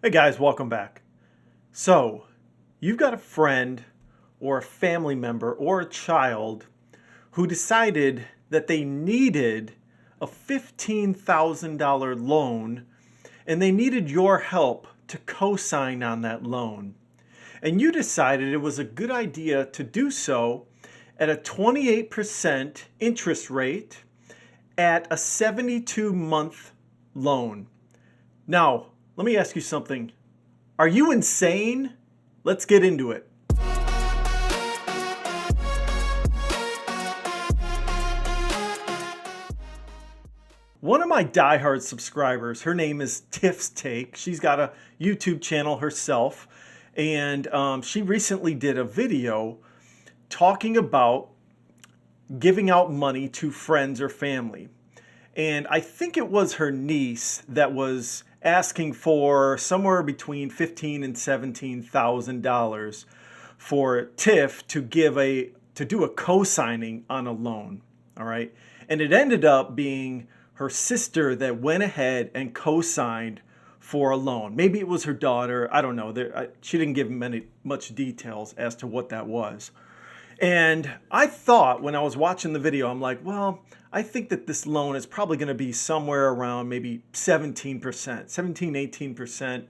Hey guys, welcome back. So, you've got a friend or a family member or a child who decided that they needed a $15,000 loan and they needed your help to co-sign on that loan. And you decided it was a good idea to do so at a 28% interest rate at a 72-month loan. Now, let me ask you something. Are you insane? Let's get into it. One of my diehard subscribers, her name is Tiff's Take. She's got a YouTube channel herself, and she recently did a video talking about giving out money to friends or family. And I think it was her niece that was asking for somewhere between $15,000 and $17,000 for Tiff to do a co-signing on a loan. All right, and it ended up being her sister that went ahead and co-signed for a loan. Maybe it was her daughter. I don't know. She didn't give much details as to what that was. And I thought when I was watching the video, I'm like, well, I think that this loan is probably going to be somewhere around maybe 17%, 17, 18%,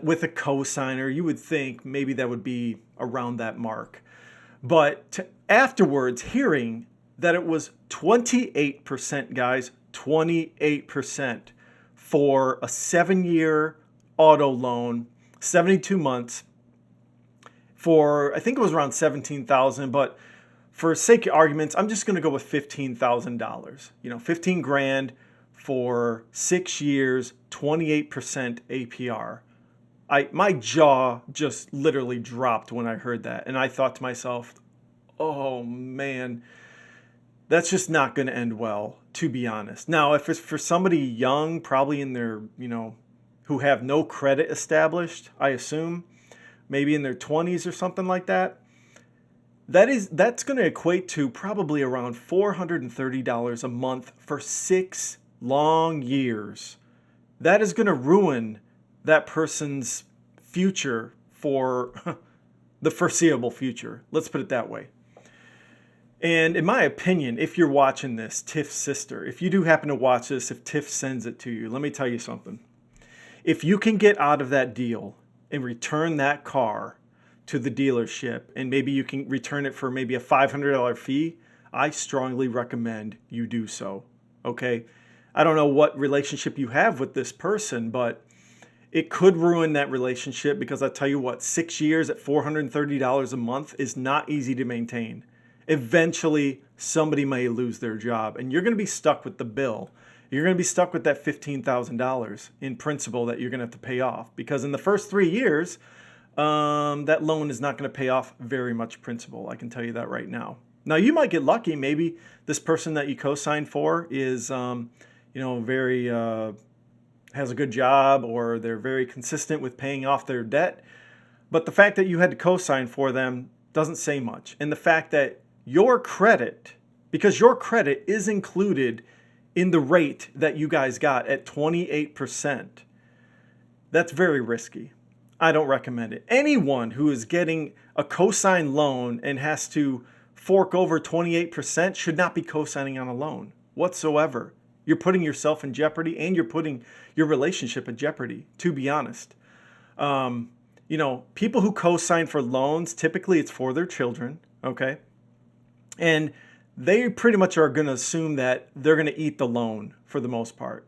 with a cosigner. You would think maybe that would be around that mark. But afterwards, hearing that it was 28%, guys, 28% for a 7-year auto loan, 72 months, for, I think it was around 17,000, but for sake of arguments, I'm just going to go with $15,000. 15 grand for 6 years, 28% APR. My jaw just literally dropped when I heard that, and I thought to myself, oh man, that's just not going to end well, to be honest. Now, if it's for somebody young, probably in their, who have no credit established, I assume, maybe in their 20s or something like that, that's going to equate to probably around $430 a month for 6 long years. That is going to ruin that person's future for the foreseeable future. Let's put it that way. And in my opinion, if you're watching this, Tiff's sister, if you do happen to watch this, if Tiff sends it to you, let me tell you something. If you can get out of that deal and return that car to the dealership, and maybe you can return it for maybe a $500 fee, I strongly recommend you do so, okay? I don't know what relationship you have with this person, but it could ruin that relationship because I tell you what, 6 years at $430 a month is not easy to maintain. Eventually, somebody may lose their job, and you're going to be stuck with the bill. You're going to be stuck with that $15,000 in principal that you're going to have to pay off, because in the first 3 years, that loan is not going to pay off very much principal. I can tell you that right now. Now, you might get lucky. Maybe this person that you co-signed for is, very has a good job, or they're very consistent with paying off their debt. But the fact that you had to co-sign for them doesn't say much. And the fact that your credit, because your credit is included in the rate that you guys got at 28%, that's very risky. I don't recommend it. Anyone who is getting a cosign loan and has to fork over 28% should not be cosigning on a loan whatsoever. You're putting yourself in jeopardy, and you're putting your relationship in jeopardy, to be honest. People who cosign for loans, typically it's for their children, okay? And they pretty much are going to assume that they're going to eat the loan for the most part.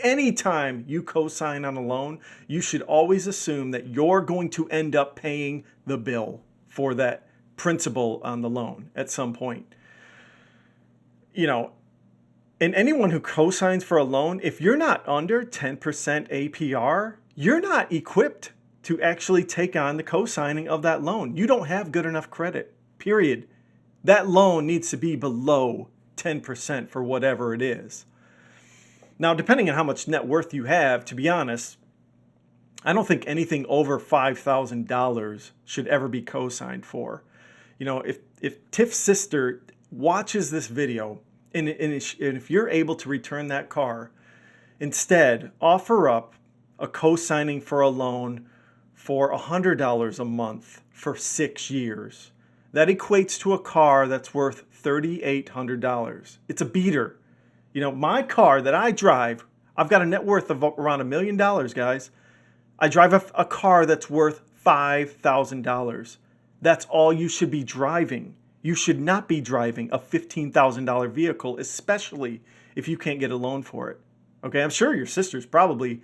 Anytime you co-sign on a loan, you should always assume that you're going to end up paying the bill for that principal on the loan at some point. And anyone who co-signs for a loan, if you're not under 10% APR, you're not equipped to actually take on the co-signing of that loan. You don't have good enough credit, period. That loan needs to be below 10% for whatever it is. Now, depending on how much net worth you have, to be honest, I don't think anything over $5,000 should ever be co-signed for. If Tiff's sister watches this video, and if you're able to return that car, instead offer up co-signing for a loan for $100 a month for 6 years. That equates to a car that's worth $3,800. It's a beater. You know, my car that I drive, I've got a net worth of around $1 million, guys. I drive a car that's worth $5,000. That's all you should be driving. You should not be driving a $15,000 vehicle, especially if you can't get a loan for it. Okay, I'm sure your sister's probably,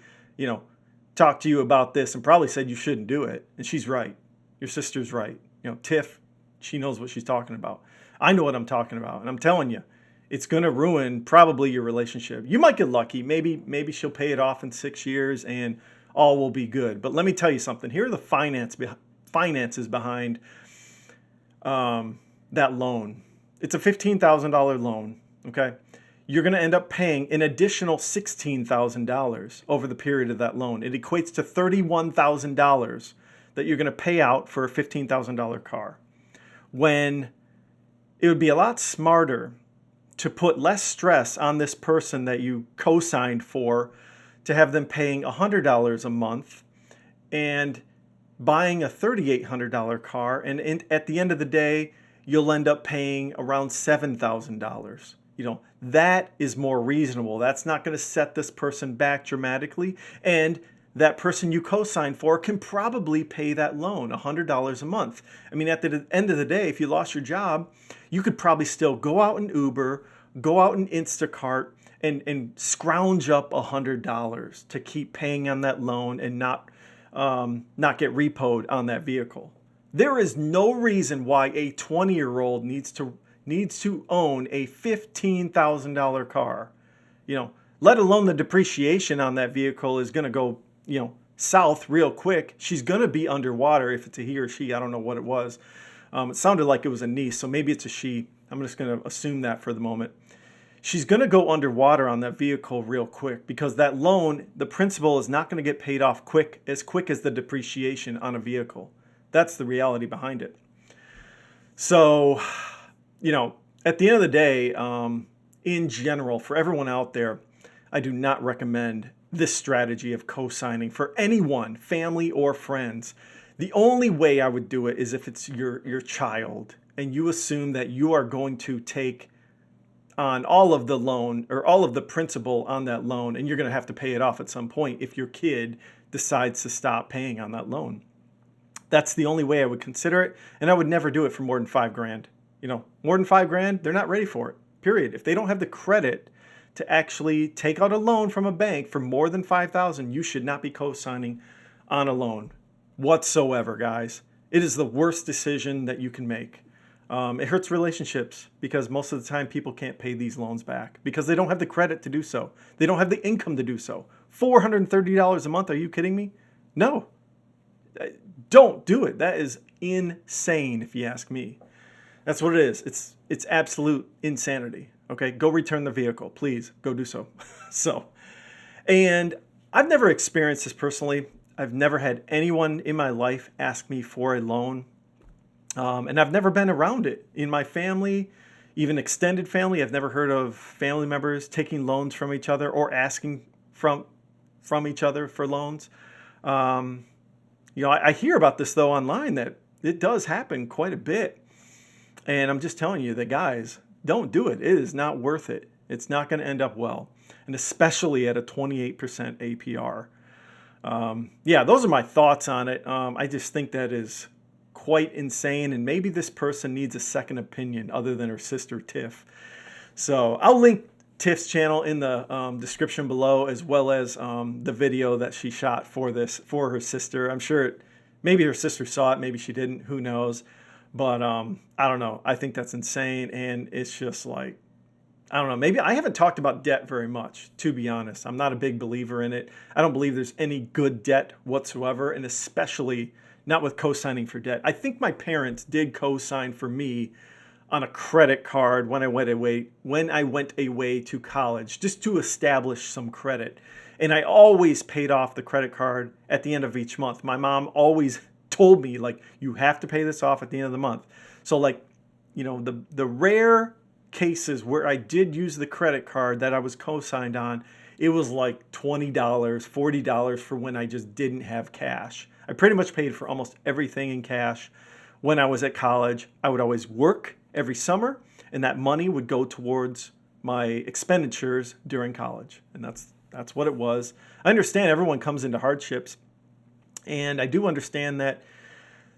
talked to you about this and probably said you shouldn't do it. And she's right. Your sister's right. Tiff, she knows what she's talking about. I know what I'm talking about. And I'm telling you, it's going to ruin probably your relationship. You might get lucky. Maybe she'll pay it off in 6 years and all will be good. But let me tell you something. Here are the finances behind that loan. It's a $15,000 loan, okay? You're going to end up paying an additional $16,000 over the period of that loan. It equates to $31,000 that you're going to pay out for a $15,000 car. When it would be a lot smarter to put less stress on this person that you co-signed for, to have them paying $100 a month and buying a $3,800 car, and at the end of the day, you'll end up paying around $7,000. That is more reasonable. That's not going to set this person back dramatically, and that person you co-signed for can probably pay that loan $100 a month. I mean, at the end of the day, if you lost your job, you could probably still go out and Uber, go out and Instacart, and scrounge up $100 to keep paying on that loan and not get repoed on that vehicle. There is no reason why a 20-year-old needs to own a $15,000 car. Let alone the depreciation on that vehicle is going to go, south real quick. She's going to be underwater if it's a he or she. I don't know what it was. It sounded like it was a niece, so maybe it's a she. I'm just going to assume that for the moment. She's going to go underwater on that vehicle real quick because that loan, the principal is not going to get paid off quick as the depreciation on a vehicle. That's the reality behind it. So, at the end of the day, in general, for everyone out there, I do not recommend this strategy of co-signing for anyone, family or friends. The only way I would do it is if it's your child and you assume that you are going to take on all of the loan or all of the principal on that loan, and you're going to have to pay it off at some point if your kid decides to stop paying on that loan. That's the only way I would consider it, and I would never do it for more than $5,000. More than $5,000, they're not ready for it. Period. If they don't have the credit to actually take out a loan from a bank for more than $5,000, you should not be co-signing on a loan whatsoever, guys. It is the worst decision that you can make. It hurts relationships because most of the time people can't pay these loans back because they don't have the credit to do so. They don't have the income to do so. $430 a month, are you kidding me? No. Don't do it. That is insane if you ask me. That's what it is. It's absolute insanity. Okay, go return the vehicle. Please, go do so. And I've never experienced this personally. I've never had anyone in my life ask me for a loan. And I've never been around it. In my family, even extended family, I've never heard of family members taking loans from each other or asking from each other for loans. I hear about this, though, online, that it does happen quite a bit. And I'm just telling you that, guys, don't do it. It is not worth it. It's not going to end up well. And especially at a 28% APR. Those are my thoughts on it. I just think that is quite insane, and maybe this person needs a second opinion other than her sister Tiff. So I'll link Tiff's channel in the description below, as well as the video that she shot for her sister. I'm sure maybe her sister saw it, maybe she didn't, who knows. But I don't know. I think that's insane, and it's just like, I don't know. Maybe I haven't talked about debt very much, to be honest. I'm not a big believer in it. I don't believe there's any good debt whatsoever, and especially not with co-signing for debt. I think my parents did co-sign for me on a credit card when I went away to college, just to establish some credit. And I always paid off the credit card at the end of each month. My mom always told me, like, you have to pay this off at the end of the month. So, like, the rare cases where I did use the credit card that I was co-signed on, it was like $20, $40 for when I just didn't have cash. I pretty much paid for almost everything in cash when I was at college. I would always work every summer, and that money would go towards my expenditures during college. And that's what it was. I understand everyone comes into hardships, and I do understand that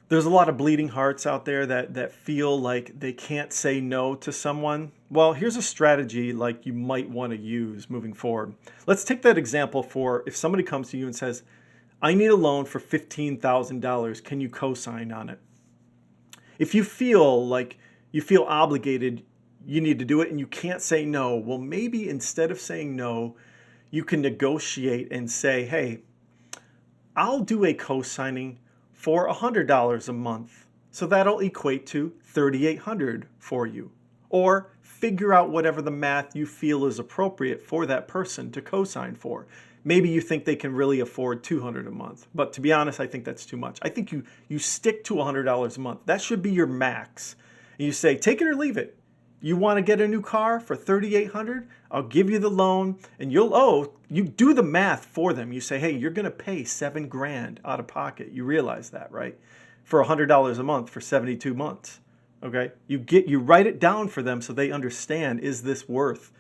there's a lot of bleeding hearts out there that feel like they can't say no to someone. Well, here's a strategy like you might want to use moving forward. Let's take that example for if somebody comes to you and says, I need a loan for $15,000. Can you co-sign on it? If you feel like you feel obligated, you need to do it and you can't say no, well, maybe instead of saying no, you can negotiate and say, hey, I'll do a co-signing for $100 a month. So that'll equate to $3,800 for you. Or figure out whatever the math you feel is appropriate for that person to co-sign for. Maybe you think they can really afford $200 a month. But to be honest, I think that's too much. I think you stick to $100 a month. That should be your max. And you say, take it or leave it. You want to get a new car for $3,800? I'll give you the loan and you do the math for them. You say, hey, you're going to pay $7,000 out of pocket. You realize that, right? For $100 a month for 72 months. Okay? You write it down for them so they understand, is this worth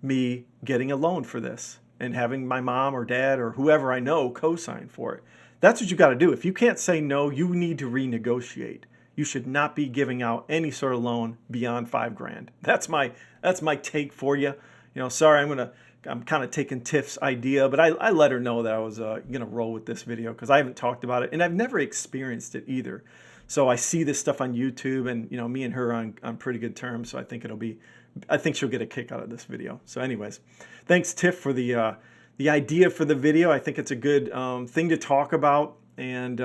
me getting a loan for this and having my mom or dad or whoever I know co-sign for it. That's what you got to do. If you can't say no, you need to renegotiate. You should not be giving out any sort of loan beyond $5,000. That's my take for you. Sorry, I'm kind of taking Tiff's idea, but I let her know that I was gonna roll with this video because I haven't talked about it and I've never experienced it either. So I see this stuff on YouTube, and me and her are on pretty good terms. So I think she'll get a kick out of this video. So anyways, thanks Tiff for the idea for the video. I think it's a good thing to talk about. And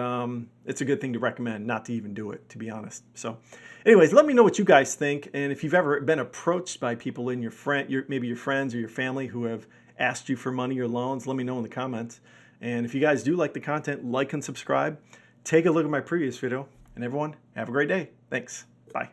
it's a good thing to recommend, not to even do it, to be honest. So anyways, let me know what you guys think. And if you've ever been approached by people in maybe your friends or your family who have asked you for money or loans, let me know in the comments. And if you guys do like the content, like and subscribe. Take a look at my previous video. And everyone, have a great day. Thanks. Bye.